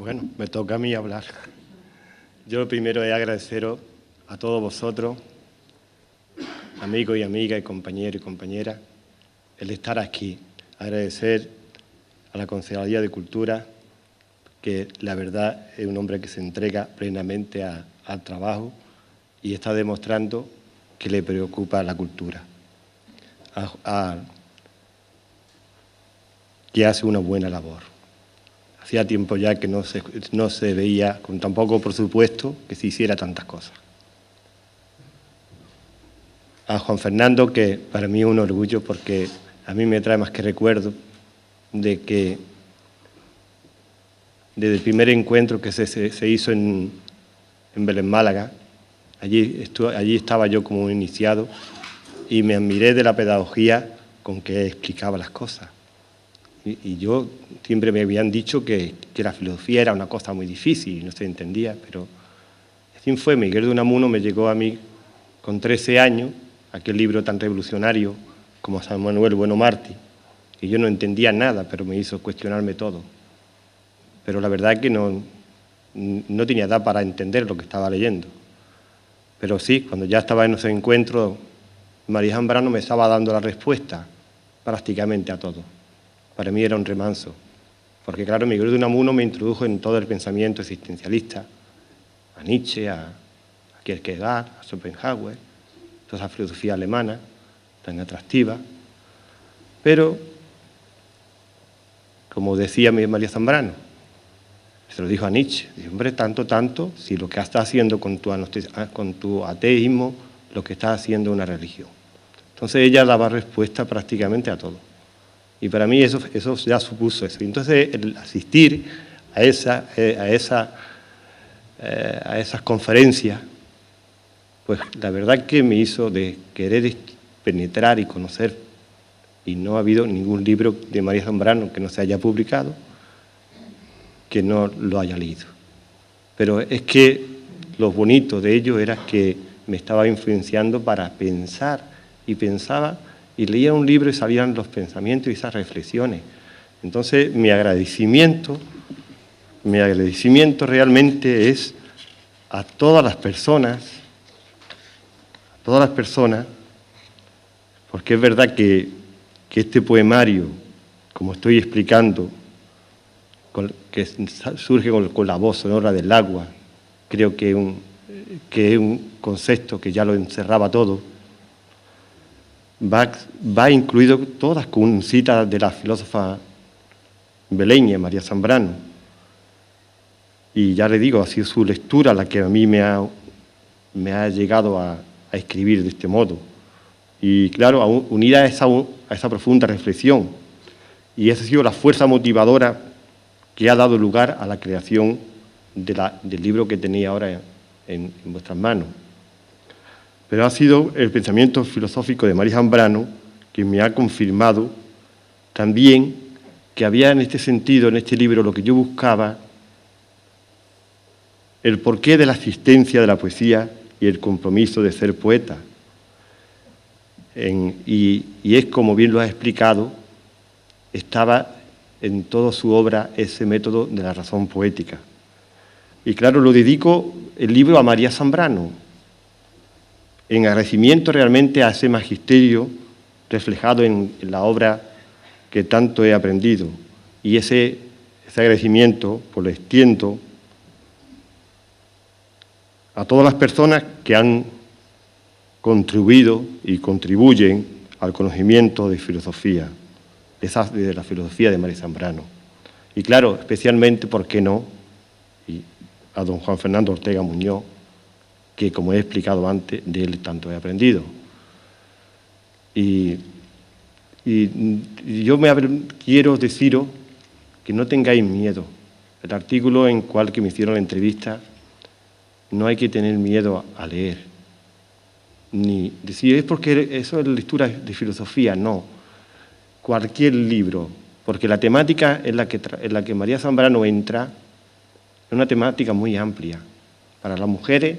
Bueno, me toca a mí hablar. Yo lo primero es agradeceros a todos vosotros, amigos y amigas, y compañeros y compañeras, el estar aquí. Agradecer a la Concejalía de Cultura, que la verdad es un hombre que se entrega plenamente al trabajo y está demostrando que le preocupa la cultura, que hace una buena labor. Hacía tiempo ya que no se veía, con tan poco presupuesto, que se hiciera tantas cosas. A Juan Fernando, que para mí es un orgullo porque a mí me trae más que recuerdo de que desde el primer encuentro que se hizo en Belén, Málaga, allí estaba yo como un iniciado y me admiré de la pedagogía con que explicaba las cosas. Y yo siempre me habían dicho que la filosofía era una cosa muy difícil y no se entendía, pero así fue. Miguel de Unamuno me llegó a mí con 13 años, aquel libro tan revolucionario como San Manuel Bueno Martí, y yo no entendía nada, pero me hizo cuestionarme todo. Pero la verdad es que no tenía edad para entender lo que estaba leyendo. Pero sí, cuando ya estaba en ese encuentro, María Zambrano me estaba dando la respuesta prácticamente a todo. Para mí era un remanso, porque claro, Miguel de Unamuno me introdujo en todo el pensamiento existencialista, a Nietzsche, a Kierkegaard, a Schopenhauer, toda esa filosofía alemana tan atractiva. Pero, como decía María Zambrano, se lo dijo a Nietzsche, dijo, hombre, tanto, si lo que estás haciendo con tu ateísmo, lo que estás haciendo es una religión. Entonces ella daba respuesta prácticamente a todo. Y para mí eso ya supuso eso. Entonces el asistir a esas conferencias, pues la verdad que me hizo de querer penetrar y conocer, y no ha habido ningún libro de María Zambrano que no se haya publicado, que no lo haya leído. Pero es que lo bonito de ello era que me estaba influenciando para pensar, y pensaba, y leía un libro y salían los pensamientos y esas reflexiones. Entonces mi agradecimiento realmente es a todas las personas, porque es verdad que este poemario, como estoy explicando, que surge con la voz sonora del agua, creo que es un concepto que ya lo encerraba todo, va incluido todas con citas de la filósofa beleña, María Zambrano. Y ya le digo, ha sido su lectura la que a mí me ha llegado a escribir de este modo. Y claro, unida a esa profunda reflexión. Y esa ha sido la fuerza motivadora que ha dado lugar a la creación del libro que tenía ahora en vuestras manos. Pero ha sido el pensamiento filosófico de María Zambrano que me ha confirmado también que había en este sentido, en este libro, lo que yo buscaba, el porqué de la existencia de la poesía y el compromiso de ser poeta. Y es, como bien lo has explicado, estaba en toda su obra ese método de la razón poética. Y claro, lo dedico el libro a María Zambrano, en agradecimiento realmente a ese magisterio reflejado en la obra que tanto he aprendido. Y ese agradecimiento pues lo extiendo a todas las personas que han contribuido y contribuyen al conocimiento de filosofía, de la filosofía de María Zambrano. Y claro, especialmente, ¿por qué no?, y a don Juan Fernando Ortega Muñoz, que, como he explicado antes, de él tanto he aprendido. Y yo quiero deciros que no tengáis miedo. El artículo en cual que me hicieron la entrevista, no hay que tener miedo a leer. Ni decir, es porque eso es lectura de filosofía, no. Cualquier libro, porque la temática en la que María Zambrano entra es una temática muy amplia. Para las mujeres,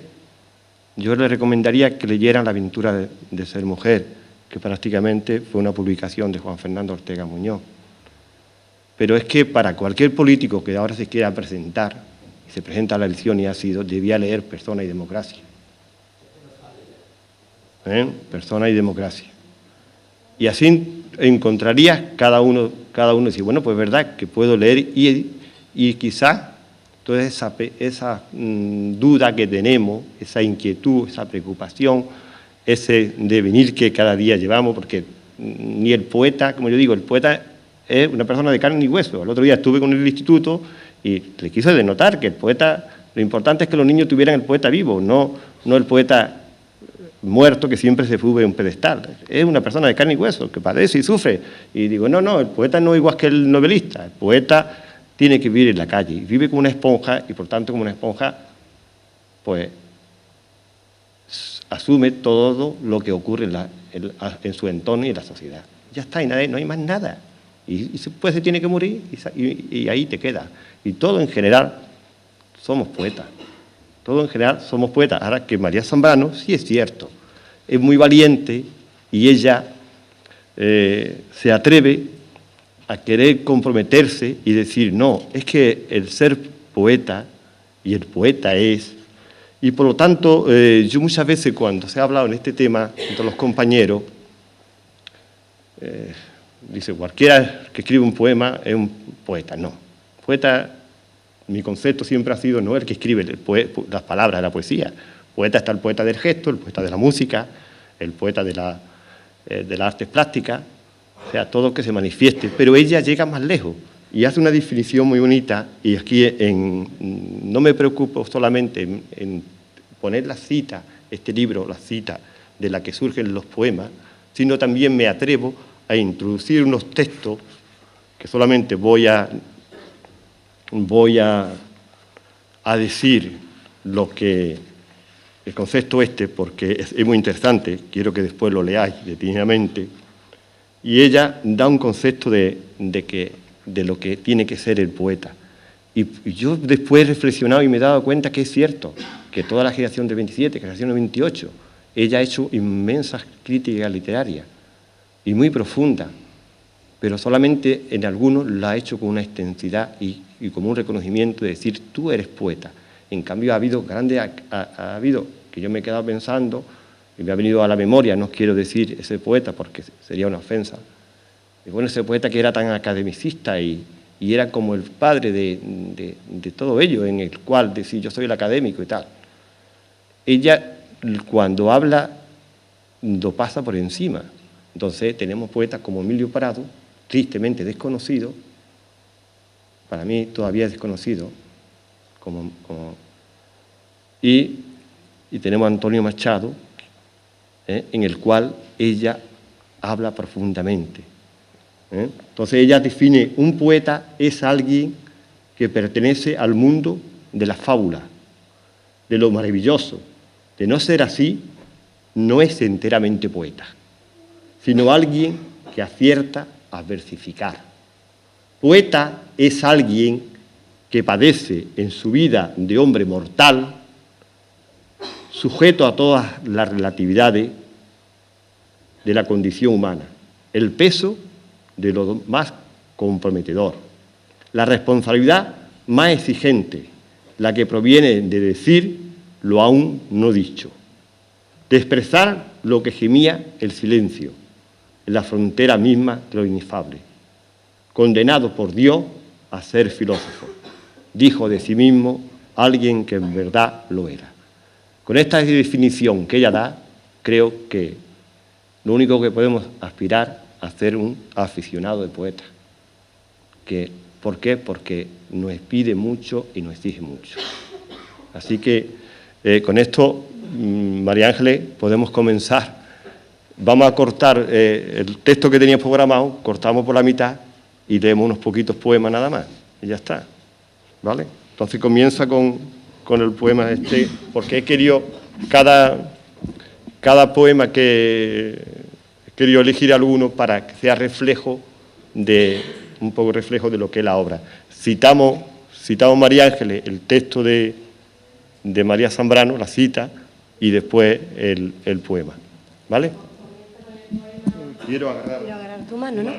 yo les recomendaría que leyeran La aventura de ser mujer, que prácticamente fue una publicación de Juan Fernando Ortega Muñoz. Pero es que para cualquier político que ahora se quiera presentar, y se presenta a la elección y ha sido, debía leer Persona y Democracia. Persona y Democracia. Y así encontrarías cada uno decir, bueno, pues es verdad que puedo leer y quizás toda esa duda que tenemos, esa inquietud, esa preocupación, ese devenir que cada día llevamos, porque ni el poeta, como yo digo, el poeta es una persona de carne y hueso. El otro día estuve con el instituto y le quise denotar que el poeta, lo importante es que los niños tuvieran el poeta vivo, no el poeta muerto que siempre se sube a un pedestal. Es una persona de carne y hueso, que padece y sufre. Y digo, no, el poeta no es igual que el novelista. El poeta tiene que vivir en la calle. Vive como una esponja y, por tanto, como una esponja, pues, asume todo lo que ocurre en su entorno y en la sociedad. Ya está, y no hay más nada. Y después se tiene que morir y ahí te queda. Y todo en general somos poetas. Todo en general somos poetas. Ahora que María Zambrano, sí es cierto, es muy valiente y ella se atreve a querer comprometerse y decir, no, es que el ser poeta y el poeta es... Y por lo tanto, yo muchas veces cuando se ha hablado en este tema entre los compañeros, dice, cualquiera que escribe un poema es un poeta. No, poeta... Mi concepto siempre ha sido no el que escribe las palabras de la poesía. Poeta está el poeta del gesto, el poeta de la música, el poeta de las artes plásticas, o sea, todo que se manifieste. Pero ella llega más lejos y hace una definición muy bonita, y aquí no me preocupo solamente en poner la cita, este libro, la cita de la que surgen los poemas, sino también me atrevo a introducir unos textos que solamente voy a decir el concepto porque es muy interesante, quiero que después lo leáis detenidamente, y ella da un concepto de lo que tiene que ser el poeta. Y yo después he reflexionado y me he dado cuenta que es cierto, que toda la generación del 27, generación del 28, ella ha hecho inmensas críticas literarias y muy profundas, pero solamente en algunos la ha hecho con una extensidad y como un reconocimiento de decir, tú eres poeta. En cambio, ha habido, que yo me he quedado pensando, y me ha venido a la memoria, no quiero decir ese poeta porque sería una ofensa, y bueno, ese poeta que era tan academicista y era como el padre de todo ello, en el cual decir, yo soy el académico y tal. Ella, cuando habla, lo pasa por encima. Entonces, tenemos poetas como Emilio Prado, tristemente desconocido, para mí todavía es desconocido, y tenemos a Antonio Machado, en el cual ella habla profundamente. Entonces ella define, un poeta es alguien que pertenece al mundo de la fábula, de lo maravilloso. De no ser así, no es enteramente poeta, sino alguien que acierta a versificar. Poeta es alguien que padece en su vida de hombre mortal, sujeto a todas las relatividades de la condición humana, el peso de lo más comprometedor, la responsabilidad más exigente, la que proviene de decir lo aún no dicho, de expresar lo que gemía el silencio, en la frontera misma de lo inefable. Condenado por Dios a ser filósofo, dijo de sí mismo alguien que en verdad lo era. Con esta definición que ella da, creo que lo único que podemos aspirar a ser un aficionado de poeta. ¿Por qué? Porque nos pide mucho y nos exige mucho. Así que con esto, María Ángeles, podemos comenzar. Vamos a cortar el texto que teníamos programado, cortamos por la mitad y leemos unos poquitos poemas nada más. Y ya está. ¿Vale? Entonces comienza con el poema este, porque he querido cada poema que he querido elegir alguno para que sea un poco reflejo de lo que es la obra. Citamos María Ángeles, el texto de María Zambrano, la cita, y después el poema. ¿Vale? Quiero agarrar tu mano, ¿no?